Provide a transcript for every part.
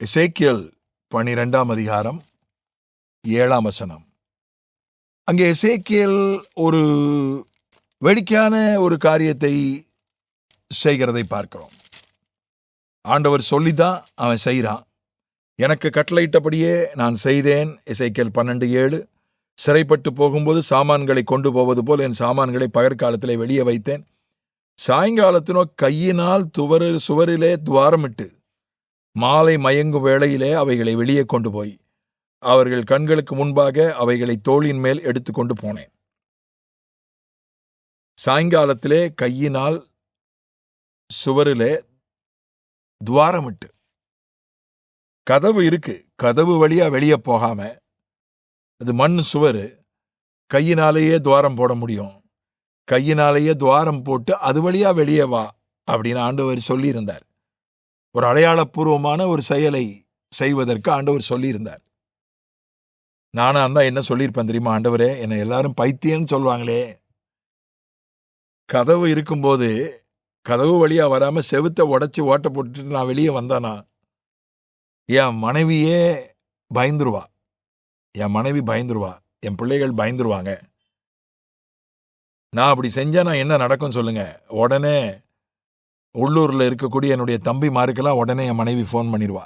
எசேக்கியேல் 12ஆம் அதிகாரம் 7ஆம் வசனம். அங்கே எசேக்கியேல் ஒரு வேடிக்கையான ஒரு காரியத்தை செய்கிறதை பார்க்கிறோம். ஆண்டவர் சொல்லிதான் அவன் செய்கிறான். எனக்கு கட்டளையிட்டபடியே நான் செய்தேன். எசேக்கியேல் 12:7. சிறைப்பட்டு போகும்போது சாமான்களை கொண்டு போவது போல் என் சாமான்களை பகற்காலத்திலே வெளியே வைத்தேன். சாயங்காலத்தினோ கையினால் சுவரிலே துவாரமிட்டு மாலை மயங்கும் வேளையிலே அவைகளை வெளியே கொண்டு போய் அவர்கள் கண்களுக்கு முன்பாக அவைகளை தோளின் மேல் எடுத்துக்கொண்டு போனேன். சாயங்காலத்திலே கையினால் சுவரிலே துவாரமிட்டு, கதவு இருக்கு, கதவு வழியா வெளியே போகாம, அது மண் சுவர், கையினாலேயே துவாரம் போட முடியும். கையினாலேயே துவாரம் போட்டு அது வழியா வெளியே வா அப்படின்னு ஆண்டவர் சொல்லியிருந்தார். ஒரு அடையாளப்பூர்வமான ஒரு செயலை செய்வதற்கு ஆண்டவர் சொல்லியிருந்தார். நானா தான் என்ன சொல்லியிருப்பேன் தெரியுமா? ஆண்டவரே, என்னை எல்லாரும் பைத்தியம்னு சொல்லுவாங்களே, கதவு இருக்கும்போது கதவு வழியா வராம செவுத்தை உடைச்சி ஓட்ட போட்டுட்டு நான் வெளியே வந்தானா என் மனைவியே பயந்துருவா, என் மனைவி பயந்துருவா, என் பிள்ளைகள் பயந்துருவாங்க. நான் அப்படி செஞ்சா என்ன நடக்கும் சொல்லுங்க? உடனே உள்ளூரில் இருக்கக்கூடிய என்னுடைய தம்பிமாருக்கெல்லாம் உடனே என் மனைவி ஃபோன் பண்ணிடுவா,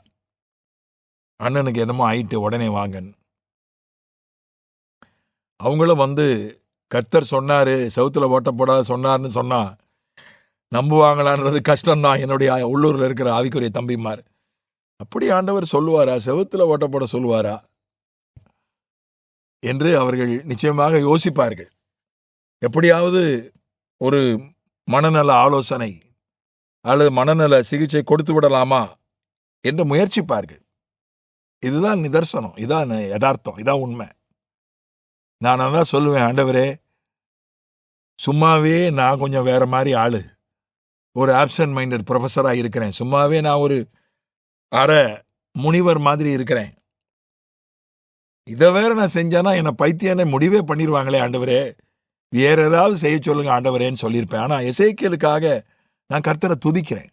அண்ணனுக்கு எதமோ ஆயிட்டு உடனே வாங்கன்னு. அவங்களும் வந்து கர்த்தர் சொன்னாரு, செவுத்துல ஓட்ட போடாத சொன்னார்னு சொன்னா நம்புவாங்களான்றது கஷ்டம்தான். என்னுடைய உள்ளூரில் இருக்கிற ஆவிக்குரிய தம்பிமார், அப்படி ஆண்டவர் சொல்லுவாரா, செவுத்துல ஓட்ட போட சொல்லுவாரா என்று அவர்கள் நிச்சயமாக யோசிப்பார்கள். எப்படியாவது ஒரு மனநல ஆலோசனை அல்லது மனநல சிகிச்சை கொடுத்து விடலாமா என்று முயற்சிப்பார்கள். இதுதான் நிதர்சனம், இதான் யதார்த்தம், இதான் உண்மை. நான் தான் சொல்லுவேன், ஆண்டவரே, சும்மாவே நான் கொஞ்சம் வேற மாதிரி ஆளு, ஒரு ஆப்சன்ட் மைண்டட் ப்ரொஃபஸராக இருக்கிறேன். சும்மாவே நான் ஒரு அரை முனிவர் மாதிரி இருக்கிறேன். இதை வேற நான் செஞ்சானா என்னை பைத்தியனை முடிவே பண்ணிடுவாங்களே ஆண்டவரே, வேற ஏதாவது செய்ய சொல்லுங்க ஆண்டவரேன்னு சொல்லியிருப்பேன். ஆனால் எசேக்கியேலுக்காக நான் கர்த்தரை துதிக்கிறேன்.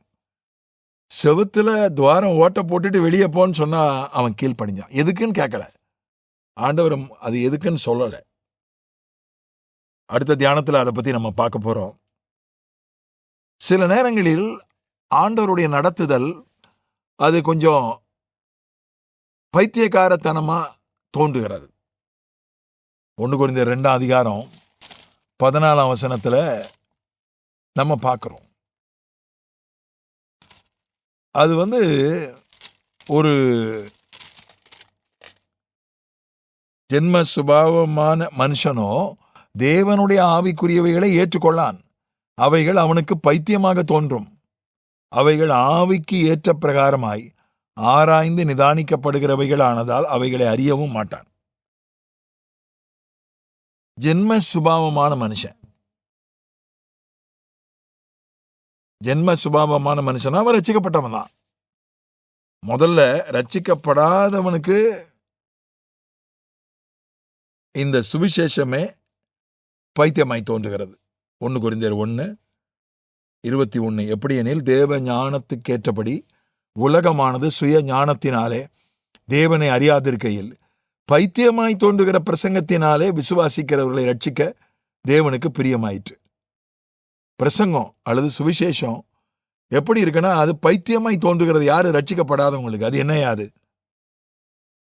செவுத்துல துவாரம் ஓட்ட போட்டுட்டு வெளியே போன்னு சொன்னா அவன் கீழ்ப்படிஞ்சான். எதுக்குன்னு கேட்கல, ஆண்டவரும் அது எதுக்குன்னு சொல்லலை. அடுத்த தியானத்தில் அதை பற்றி நம்ம பார்க்க போகிறோம். சில நேரங்களில் ஆண்டவருடைய நடத்துதல் அது கொஞ்சம் பைத்தியக்காரத்தனமாக தோன்றுகிறது. 1 கொரிந்தியர் 2ஆம் அதிகாரம் 14ஆம் வசனத்தில் நம்ம பார்க்குறோம். அது ஒரு ஜென்ம சுபாவமான மனுஷனோ தேவனுடைய ஆவிக்குரியவைகளை ஏற்றுக்கொள்ளான். அவைகள் அவனுக்கு பைத்தியமாக தோன்றும். அவைகள் ஆவிக்கு ஏற்ற பிரகாரமாய் ஆராய்ந்து நிதானிக்கப்படுகிறவைகள் ஆனதால் அவைகளை அறியவும் மாட்டான். ஜென்ம சுபாவமான மனுஷன், ஜென்ம சுபாவமான மனுஷனா அவன் ரட்சிக்கப்பட்டவன் தான். முதல்ல ரட்சிக்கப்படாதவனுக்கு இந்த சுவிசேஷமே பைத்தியமாய் தோன்றுகிறது. 1 கொரிந்தியர் 1:21. எப்படி எனில், தேவ ஞானத்துக்கேற்றபடி உலகமானது சுய ஞானத்தினாலே தேவனை அறியாதிருக்கையில் பைத்தியமாய் தோன்றுகிற பிரசங்கத்தினாலே விசுவாசிக்கிறவர்களை ரட்சிக்க தேவனுக்கு பிரியமாயிற்று. பிரசங்கம் அல்லது சுவிசேஷம் எப்படி இருக்குன்னா, அது பைத்தியமாய் தோன்றுகிறது. யாரு? ரட்சிக்கப்படாதவங்களுக்கு. அது என்னையாது?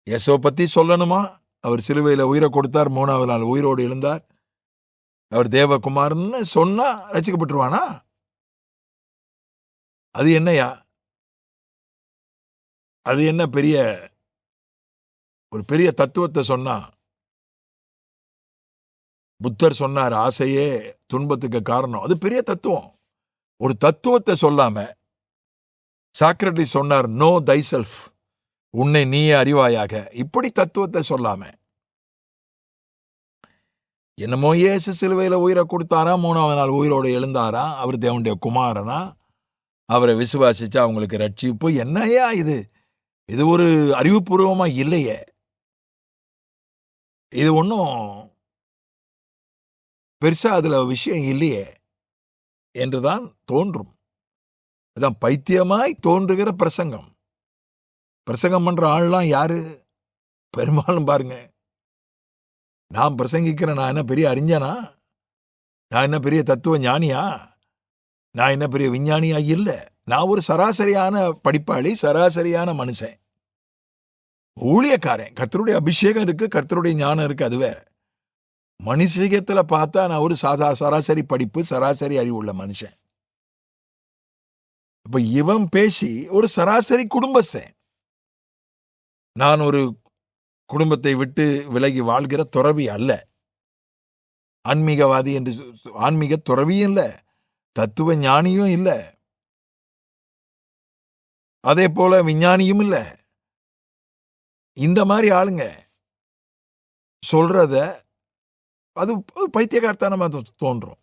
இயேசுவை பத்தி சொல்லணுமா? அவர் சிலுவையில் உயிரை கொடுத்தார், 3ஆவது நாள் உயிரோடு எழுந்தார், அவர் தேவகுமாரன்னு சொன்னா ரட்சிக்கப்பட்டுருவானா? அது என்னையா? அது என்ன பெரிய ஒரு பெரிய தத்துவத்தை சொன்னா? புத்தர் சொன்னார், ஆசையே துன்பத்துக்கு காரணம். அது பெரிய தத்துவம். ஒரு தத்துவத்தை சொல்லாம, சாக்ரட்டிஸ் சொன்னார், நோ தை செல்ஃப், உன்னை நீயே அறிவாயாக. இப்படி தத்துவத்தை சொல்லாம, என்னமோ இயேசு சிலுவையில் உயிரை கொடுத்தாரா, 3ஆவது நாள் உயிரோடு எழுந்தாரா, அவர் தேவனுடைய குமாரனா, அவரை விசுவாசிச்சா அவங்களுக்கு ரட்சிப்பு. என்னையா இது? இது ஒரு அறிவுபூர்வமா இல்லையே, இது ஒன்றும் பெருசா அதுல விஷயம் இல்லையே என்றுதான் தோன்றும். அதான் பைத்தியமாய் தோன்றுகிற பிரசங்கம். பிரசங்கம் பண்ற ஆள்லாம் யாரு? பெரும்பாலும் பாருங்க, நான் பிரசங்கிக்கிறேன், நான் என்ன பெரிய அறிஞனா? நான் என்ன பெரிய தத்துவ ஞானியா? நான் என்ன பெரிய விஞ்ஞானியா? இல்ல. நான் ஒரு சராசரியான படிப்பாளி, சராசரியான மனுஷன், ஊழியக்காரன். கர்த்தருடைய அபிஷேகம் இருக்கு, கர்த்தருடைய ஞானம் இருக்கு, அது வேற. மனுஷத்துல பார்த்தா நான் ஒரு சராசரி படிப்பு, சராசரி அறிவுள்ள மனுஷன். இப்ப இவன் பேசி ஒரு சராசரி குடும்பஸ்தன். நான் ஒரு குடும்பத்தை விட்டு விலகி வாழ்கிற துறவி அல்ல, ஆன்மீகவாதி என்று ஆன்மீக துறவியும் இல்ல, தத்துவ ஞானியும் இல்ல, அதே போல விஞ்ஞானியும் இல்ல. இந்த மாதிரி ஆளுங்க சொல்றத அது பைத்தியக்காரத்தனமா தோன்றும்.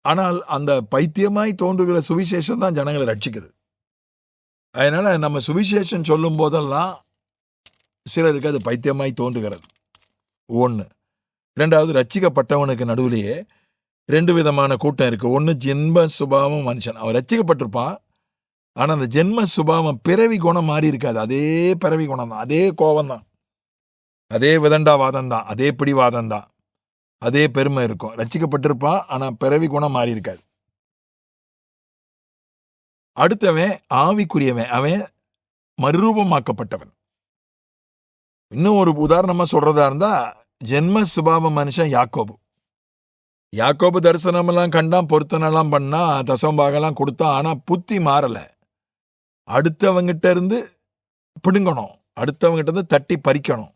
ஆனால் அந்த பைத்தியமாய் தோன்றுகிற சுவிசேஷம் தான் ஜனங்களை ரட்சிக்குது. அதனால நம்ம சுவிசேஷம் சொல்லும் போதெல்லாம் சிலருக்கு அது பைத்தியமாய் தோன்றுகிறது. ஒன்று. ரெண்டாவது, ரட்சிக்கப்பட்டவனுக்கு நடுவிலேயே 2 விதமான கூட்டம் இருக்கு. ஒன்று, ஜென்ம சுபாவம் மனுஷன், அவன் ரட்சிக்கப்பட்டிருப்பான், ஆனால் அந்த ஜென்ம சுபாவம் பிறவி குணம் மாறி இருக்காது. அதே பிறவி குணம் தான், அதே கோபம் தான், அதே விதண்டாவாதம் தான், அதே பிடிவாதம் தான், அதே பெருமை இருக்கும். ரட்சிக்கப்பட்டிருப்பான், ஆனால் பிறவி குணம் மாறி இருக்காது. அடுத்தவன் ஆவிக்குரியவன், அவன் மறுரூபமாக்கப்பட்டவன். இன்னும் ஒரு உதாரணமா சொல்றதா இருந்தா, ஜென்ம சுபாவ மனுஷன் யாக்கோபு. யாக்கோபு தரிசனமெல்லாம் கண்டான், பொருத்தனெல்லாம் பண்ணா, தசம்பாகலாம் கொடுத்தான், ஆனா புத்தி மாறல. அடுத்தவங்கிட்ட இருந்து பிடுங்கணும், அடுத்தவங்கிட்ட இருந்து தட்டி பறிக்கணும்,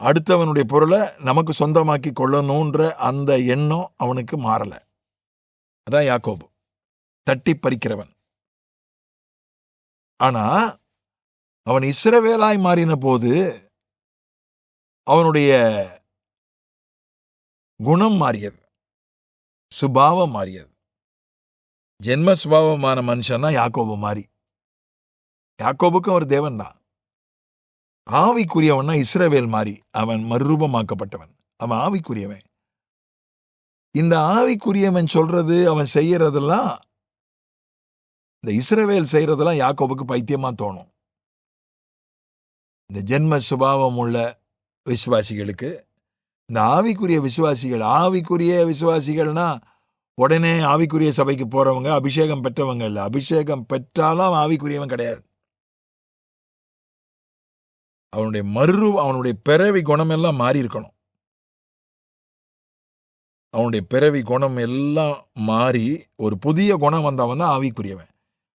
அடுத்தவனுடைய பொருளை நமக்கு சொந்தமாக்கி கொள்ளணுன்ற அந்த எண்ணம் அவனுக்கு மாறல. அதான் யாக்கோபு, தட்டி பறிக்கிறவன். ஆனா அவன் இஸ்ரவேலாய் மாறின போது அவனுடைய குணம் மாறியது, சுபாவம் மாறியது. ஜென்ம சுபாவமான மனுஷன்னா யாக்கோபு மாறி. யாக்கோபுக்கும் ஒரு தேவன் தான். ஆவிக்குரியவன்னா இஸ்ரவேல் மாறி, அவன் மறுரூபமாக்கப்பட்டவன், அவன் ஆவிக்குரியவன். இந்த ஆவிக்குரியவன் சொல்றது, அவன் செய்யறதெல்லாம், இந்த இஸ்ரவேல் செய்யறதெல்லாம் யாக்கோபுக்கு பைத்தியமா தோணும். இந்த ஜென்ம சுபாவம் உள்ள விசுவாசிகளுக்கு, இந்த ஆவிக்குரிய விசுவாசிகள், ஆவிக்குரிய விசுவாசிகள்னா உடனே ஆவிக்குரிய சபைக்கு போறவங்க, அபிஷேகம் பெற்றவங்க இல்லை. அபிஷேகம் பெற்றாலும் ஆவிக்குரியவன் கிடையாது. அவனுடைய அவனுடைய பிறவி குணம் எல்லாம் மாறி இருக்கணும். அவனுடைய பிறவி குணம் எல்லாம் மாறி ஒரு புதிய குணம் வந்தவன் தான் ஆவிக்குரியவன்.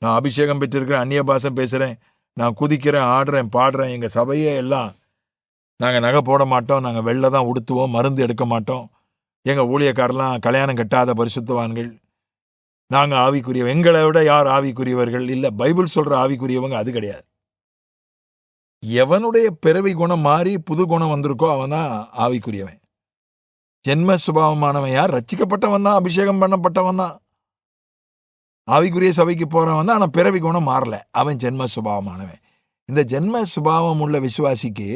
நான் அபிஷேகம் பெற்றிருக்கிறேன், அந்நிய பாஷை பேசுறேன், நான் குதிக்கிறேன், ஆடுறேன், பாடுறேன், எங்க சபையே எல்லாம் நாங்கள் நகை போட மாட்டோம், நாங்கள் வெள்ளை தான் உடுத்துவோம், மருந்து எடுக்க மாட்டோம், எங்கள் ஊழியக்காரெல்லாம் கல்யாணம் கட்டாத பரிசுத்தவான்கள், நாங்கள் ஆவிக்குரியவன், எங்களை விட யார் ஆவிக்குரியவர்கள் இல்லை. பைபிள் சொல்ற ஆவிக்குரியவங்க அது கிடையாது. எவனுடைய பிறவி குணம் மாறி புது குணம் வந்திருக்கோ அவன் தான் ஆவிக்குரியவன். ஜென்ம சுபாவமானவன் யார்? ரட்சிக்கப்பட்டவன் தான், அபிஷேகம் பண்ணப்பட்டவன் தான், ஆவிக்குரிய சபைக்கு போறவன் தான், ஆனால் பிறவி குணம் மாறல, அவன் ஜென்ம சுபாவமானவன். இந்த ஜென்ம சுபாவம் உள்ள விசுவாசிக்கு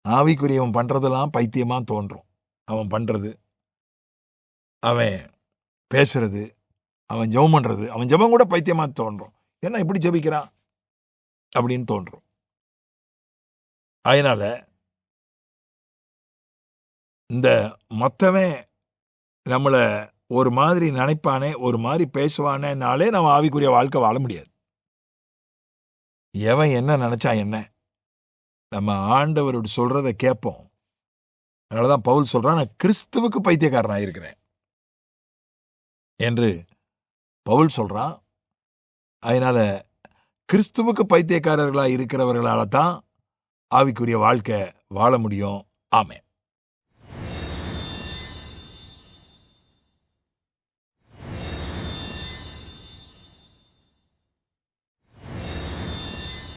ஆவிக்குரியவன் பண்றதெல்லாம் பைத்தியமா தோன்றும். அவன் பண்றது, அவன் பேசுறது, அவன் ஜெபம் பண்றது, அவன் ஜெபம் கூட பைத்தியமா தோன்றும். என்ன இப்படி ஜெபிக்கிறான் அப்படின்னு தோன்றும். அதனால இந்த மொத்தவன் நம்மளை ஒரு மாதிரி நினைப்பானே, ஒரு மாதிரி பேசுவானேனாலே நம்ம ஆவிக்குரிய வாழ்க்கை வாழ முடியாது. எவன் என்ன நினைச்சா என்ன, நம்ம ஆண்டவரோட சொல்றதை கேட்போம். அதனாலதான் பவுல் சொல்றான், நான் கிறிஸ்துவுக்கு பைத்தியக்காரனாக இருக்கிறேன் என்று பவுல் சொல்றான். அதனால கிறிஸ்துவுக்கு பைத்தியக்காரர்களாக இருக்கிறவர்களால தான் ஆவிக்குரிய வாழ்க்கை வாழ முடியும். ஆமென்.